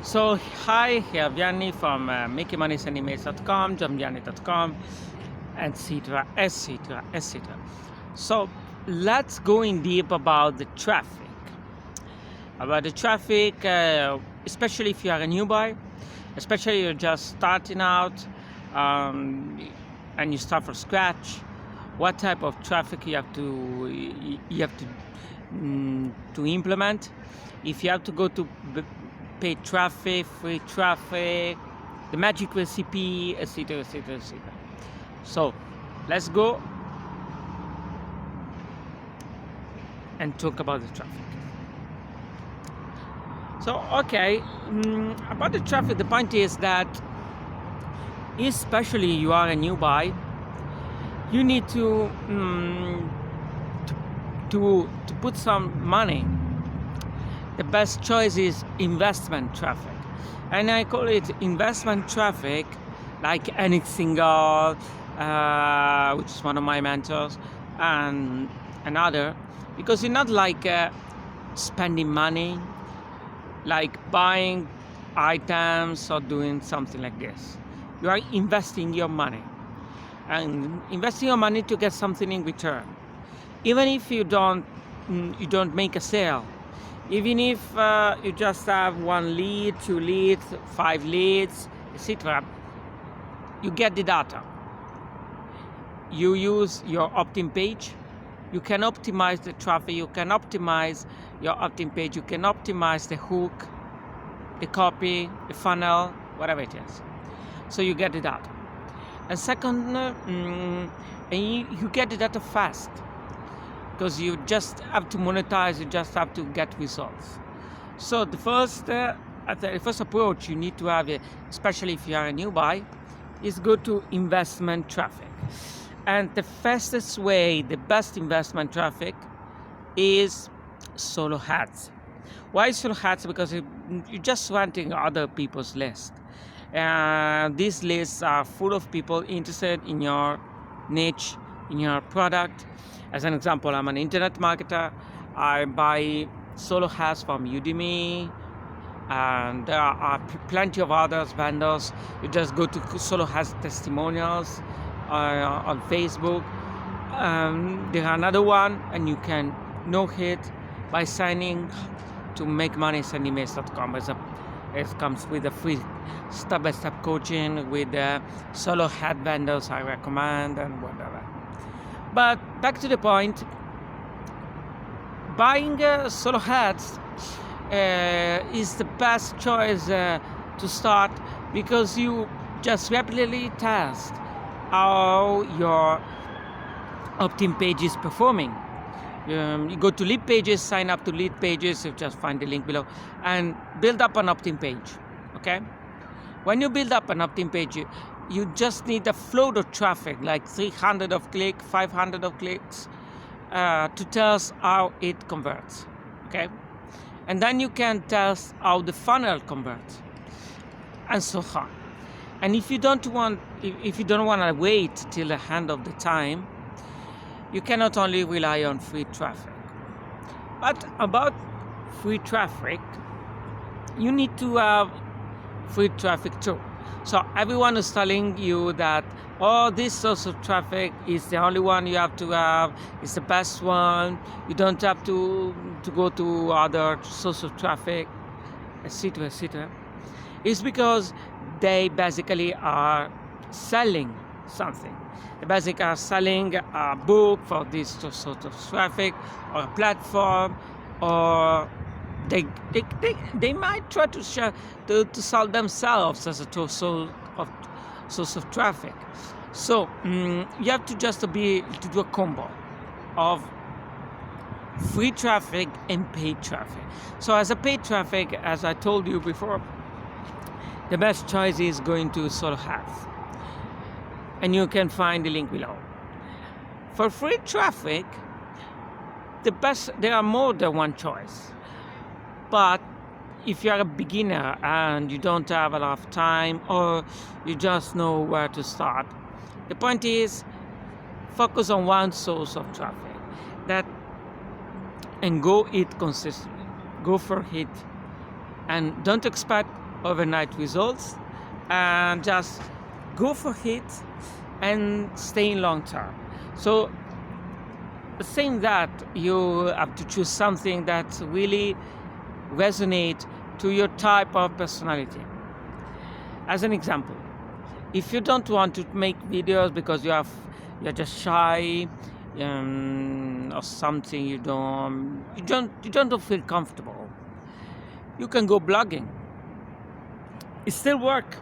So, hi, here Vianney from makingmoneysendingmails.com, johnvianney.com, etc., etc., etc. So, let's go in deep about the traffic. Especially if you are a new buyer, especially you're just starting out um, and you start from scratch. What type of traffic you have to implement? If you have to go to paid traffic, free traffic, the magic recipe, etc., etc., etc. So let's go and talk about the traffic. So about the traffic, the point is that especially you are a new buy, you need to put some money. The best choice is investment traffic, and I call it investment traffic, like Any Single, which is one of my mentors, and another, because it's not like spending money, like buying items or doing something like this. You are investing your money, and investing your money to get something in return, even if you don't make a sale. Even if you just have 1 lead, 2 leads, 5 leads, etc., you get the data. You use your opt-in page. You can optimize the traffic. You can optimize your opt-in page. You can optimize the hook, the copy, the funnel, whatever it is. So you get the data. And second, you get the data fast, because you just have to monetize, you just have to get results. So the first approach you need to have, especially if you are a new buy, is go to investment traffic. And the fastest way, the best investment traffic, is solo ads. Why solo ads? Because you're just renting other people's list. These lists are full of people interested in your niche, in your product. As an example, I'm an internet marketer. I buy solo ads from Udemy, and there are plenty of others vendors. You just go to solo ads testimonials on Facebook. There are another one, and you can know it by signing to makingmoneysendingmails.com. It comes with a free step-by-step coaching with solo ad vendors I recommend and whatever. But back to the point, buying solo ads is the best choice to start, because you just rapidly test how your opt-in page is performing. You go to Leadpages, sign up to Leadpages, you just find the link below, and build up an opt-in page, okay? When you build up an opt-in page, you just need a flow of traffic, like 300 of clicks, 500 of clicks, to test how it converts, okay? And then you can test how the funnel converts, and so on. And if you don't want to wait till the end of the time, you cannot only rely on free traffic. But about free traffic, you need to have free traffic too. So everyone is telling you that, this source of traffic is the only one you have to have, it's the best one, you don't have to go to other source of traffic, etc., etc. It's because they basically are selling something. They basically are selling a book for this sort of traffic, or a platform, or they might try to sell themselves as a source of traffic. So you have to just to do a combo of free traffic and paid traffic. So as a paid traffic, as I told you before, the best choice is going to solo ads, and you can find the link below. For free traffic, there are more than one choice. But if you are a beginner and you don't have a lot of time, or you just know where to start, the point is focus on one source of traffic and go it consistently. Go for it, and don't expect overnight results, and just go for it and stay in long term. So saying that, you have to choose something that really resonates to your type of personality. As an example, if you don't want to make videos because you're just shy, or something, you don't feel comfortable, you can go blogging. It still work.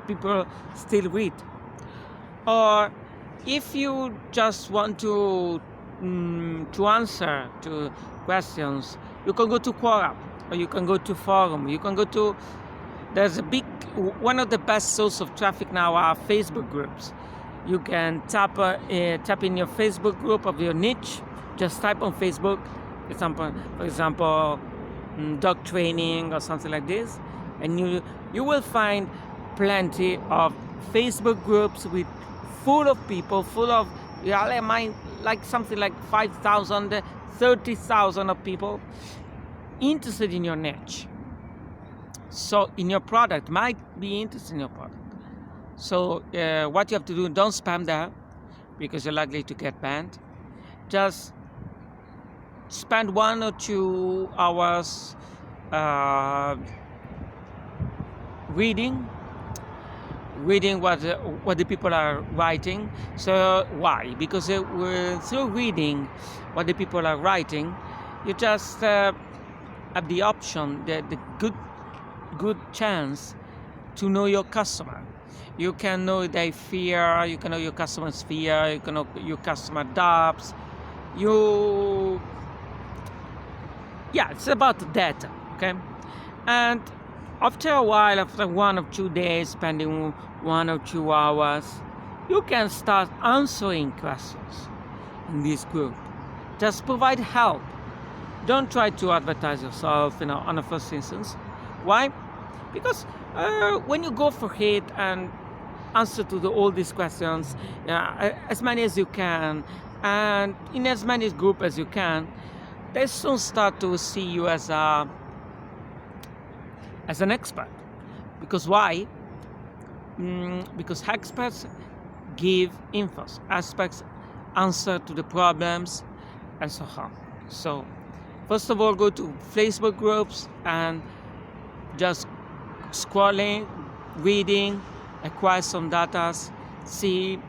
People still read. Or if you just want to answer to questions, you can go to Quora, or you can go to forum. You can go to There's one of the best source of traffic now are Facebook groups. You can tap in your Facebook group of your niche. Just type on Facebook, for example, dog training or something like this, and you will find plenty of Facebook groups full of people, like something like 5,000, 30,000 of people interested in your niche. So in your product, might be interested in your product. So what you have to do, don't spam there, because you're likely to get banned. Just spend 1 or 2 hours reading what the people are writing. So why? Because through reading what the people are writing, you just have the option, the good chance to know your customer. You can know their fear, you can know your customer's fear, you can know your customer doubts. It's about data, okay? And after a while, after 1 or 2 days, spending 1 or 2 hours, you can start answering questions in this group. Just provide help. Don't try to advertise yourself, on the first instance. Why? Because when you go for it and answer to all these questions, as many as you can, and in as many groups as you can, they soon start to see you as an expert. Because why? Because experts give info, experts answer to the problems, and so on. So first of all, go to Facebook groups and just scrolling, reading, acquire some data, see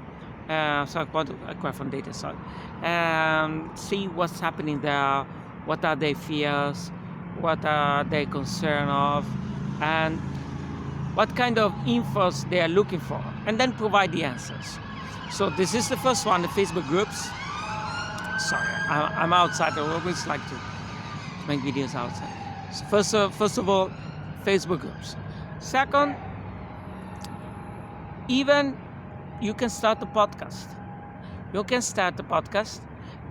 what's happening there, what are their fears, what are they concerned of, and what kind of infos they are looking for, and then provide the answers. So this is the first one, the Facebook groups. Sorry, I'm outside. I always like to make videos outside. So first of all, Facebook groups. Second, even you can start a podcast.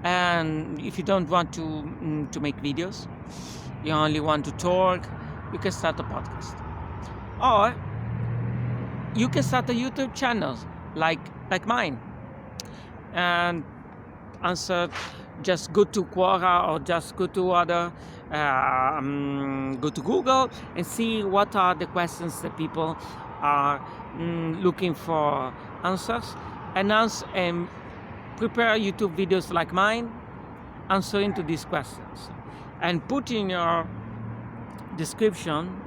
And if you don't want to make videos, you only want to talk, you can start a podcast. Or you can start a YouTube channel like mine, and just go to Quora, or just go to go to Google and see what are the questions that people are looking for answers, and prepare YouTube videos like mine answering to these questions, and put in your description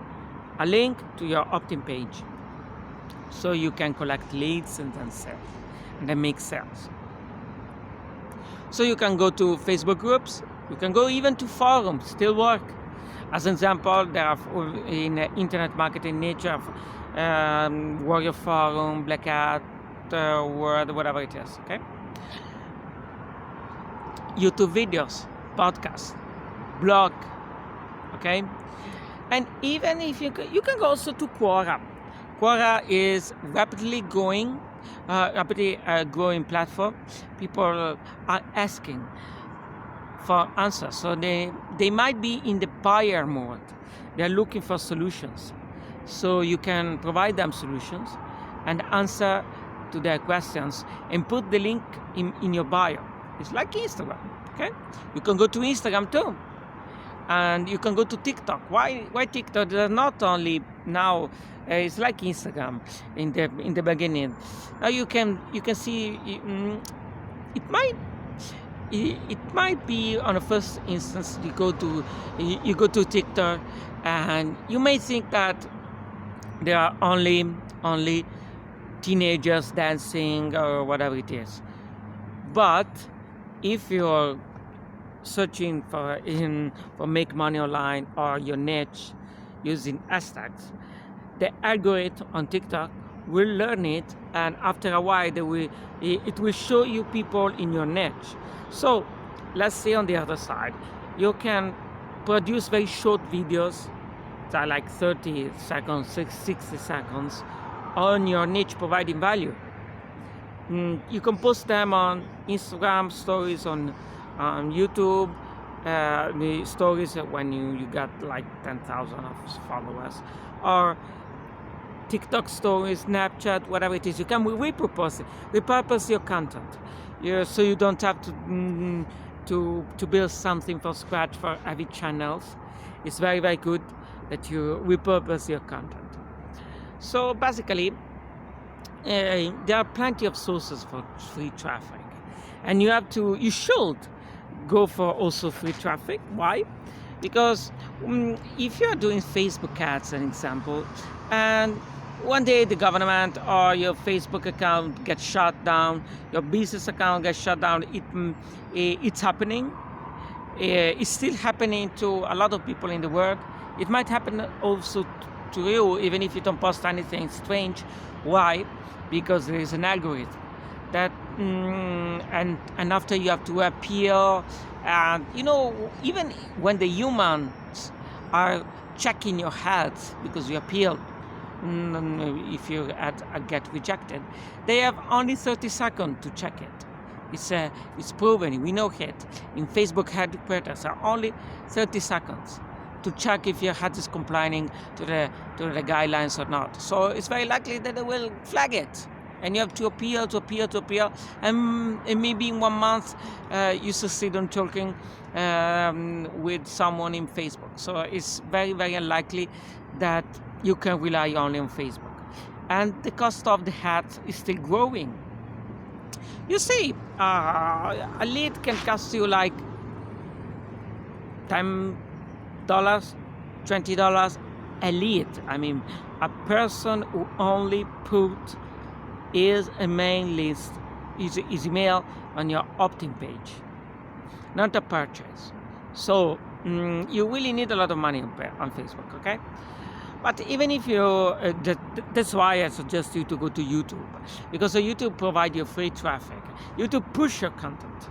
a link to your opt-in page, so you can collect leads and then sell, and then make sales. So you can go to Facebook groups, you can go even to forums, still work. As an example, there are in internet marketing niche of Warrior Forum, Black Hat, Word, whatever it is, okay? YouTube videos, podcasts, blog, okay? And even if you can go also to Quora. Quora is rapidly growing platform. People are asking for answers. So they might be in the buyer mode. They're looking for solutions. So you can provide them solutions and answer to their questions, and put the link in your bio. It's like Instagram, okay? You can go to Instagram too. And you can go to TikTok. Why TikTok? They're not only now it's like Instagram in the beginning. Now you can see it might be on the first instance you go to TikTok, and you may think that there are only teenagers dancing or whatever it is. But if you're searching for make money online or your niche using hashtags, the algorithm on TikTok will learn it, and after a while it will show you people in your niche. So let's say on the other side, you can produce very short videos that are like 30 seconds, 60 seconds on your niche, providing value. You can post them on Instagram stories, on YouTube, the stories when you got like 10,000 of followers, or TikTok stories, Snapchat, whatever it is. You can repurpose your content, so you don't have to build something from scratch for every channels. It's very, very good that you repurpose your content. So basically, there are plenty of sources for free traffic, and you should go for also free traffic. Why? Because if you are doing Facebook ads, an example, and one day the government or your Facebook account gets shut down, your business account gets shut down, it's happening. It's still happening to a lot of people in the world. It might happen also to you, even if you don't post anything strange. Why? Because there is an algorithm that and after you have to appeal, and even when the humans are checking your ads because you appeal, if your ad get rejected, they have only 30 seconds to check it. It's proven, we know it. In Facebook headquarters are only 30 seconds to check if your ad is complying to the guidelines or not. So it's very likely that they will flag it, and you have to appeal, and maybe in 1 month you succeed on talking with someone in Facebook. So it's very, very unlikely that you can rely only on Facebook, and the cost of the ad is still growing. You see, a lead can cost you like $10, $20 a lead. I mean, a person who only put his email on your opt-in page, not a purchase. So you really need a lot of money on Facebook, okay? But even if you, that's why I suggest you to go to YouTube, because YouTube provides you free traffic. YouTube push your content,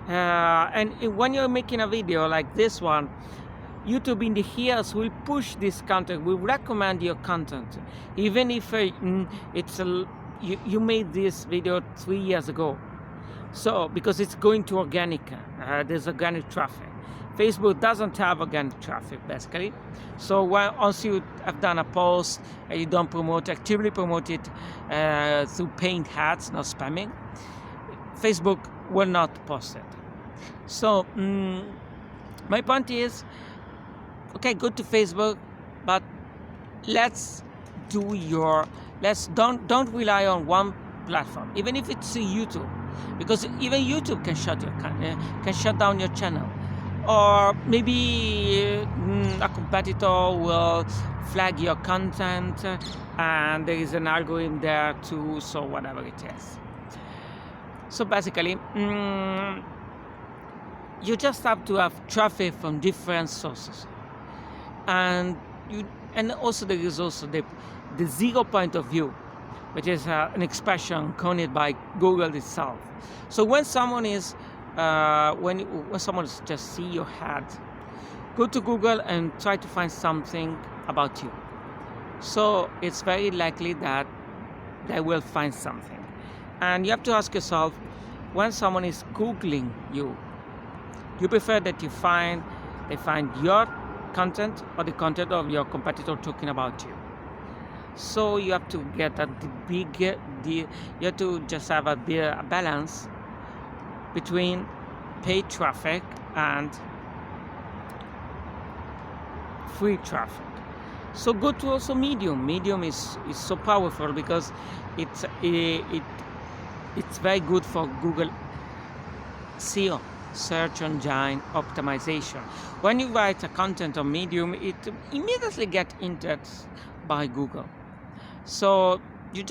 and when you're making a video like this one, YouTube in the years will push this content, will recommend your content, even if you made this video 3 years ago. So because it's going to organic, there's organic traffic. Facebook doesn't have organic traffic, basically. So once you have done a post and you don't actively promote it through paying ads, not spamming, Facebook will not post it. So my point is, okay, go to Facebook, but don't rely on one platform, even if it's YouTube, because even YouTube can shut down your channel. Or maybe a competitor will flag your content, and there is an algorithm there too, so whatever it is. So basically, you just have to have traffic from different sources. And also there is also the zero point of view, which is an expression coined by Google itself. So when someone is when someone just see your ad, go to Google and try to find something about you. So it's very likely that they will find something. And you have to ask yourself, when someone is Googling you prefer that they find your content or the content of your competitor talking about you. So you have to get you have to just have a balance between paid traffic and free traffic. So go to also Medium. Medium is so powerful because it's very good for Google SEO, search engine optimization. When you write a content on Medium, it immediately gets indexed by Google. So you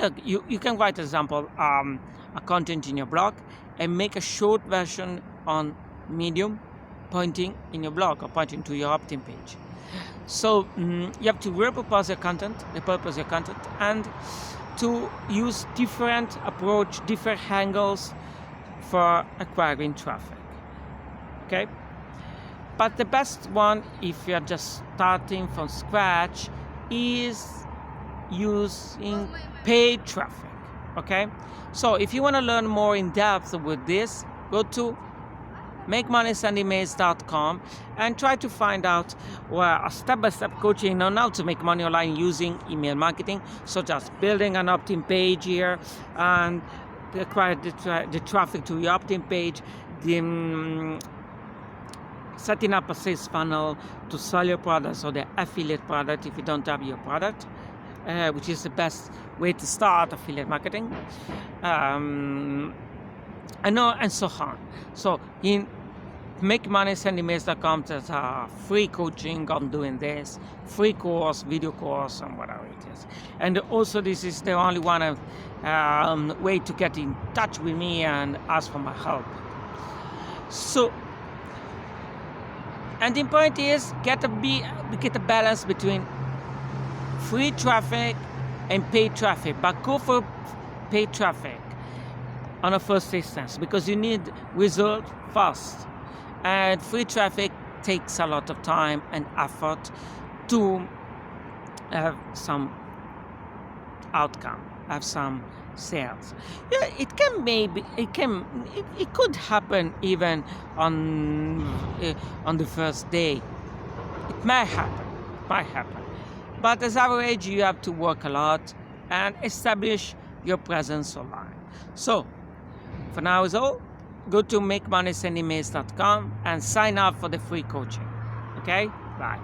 can write, example, a content in your blog and make a short version on Medium, pointing in your blog or pointing to your opt-in page. So you have to repurpose your content, and to use different approach, different angles for acquiring traffic. Okay, but the best one, if you're just starting from scratch, is using paid traffic. Okay, so if you want to learn more in depth with this, go to makemoneysendemails.com and try to find out a step-by-step coaching on how to make money online using email marketing, such as building an opt-in page here and acquire the traffic to your opt-in page, setting up a sales funnel to sell your products or the affiliate product if you don't have your product, which is the best way to start affiliate marketing, and so on. So in makemoneysendemails.com, there's a free coaching on doing this, free course, video course, and whatever it is. And also, this is the only one way to get in touch with me and ask for my help. So, and the point is, get a balance between free traffic and paid traffic, but go for paid traffic on a first instance because you need result fast, and free traffic takes a lot of time and effort to have some outcome, have some sales. Yeah, it could happen even on the first day. It might happen. But as average, you have to work a lot and establish your presence online. So, for now is all. Go to makemoneysendemails.com and sign up for the free coaching. Okay? Bye.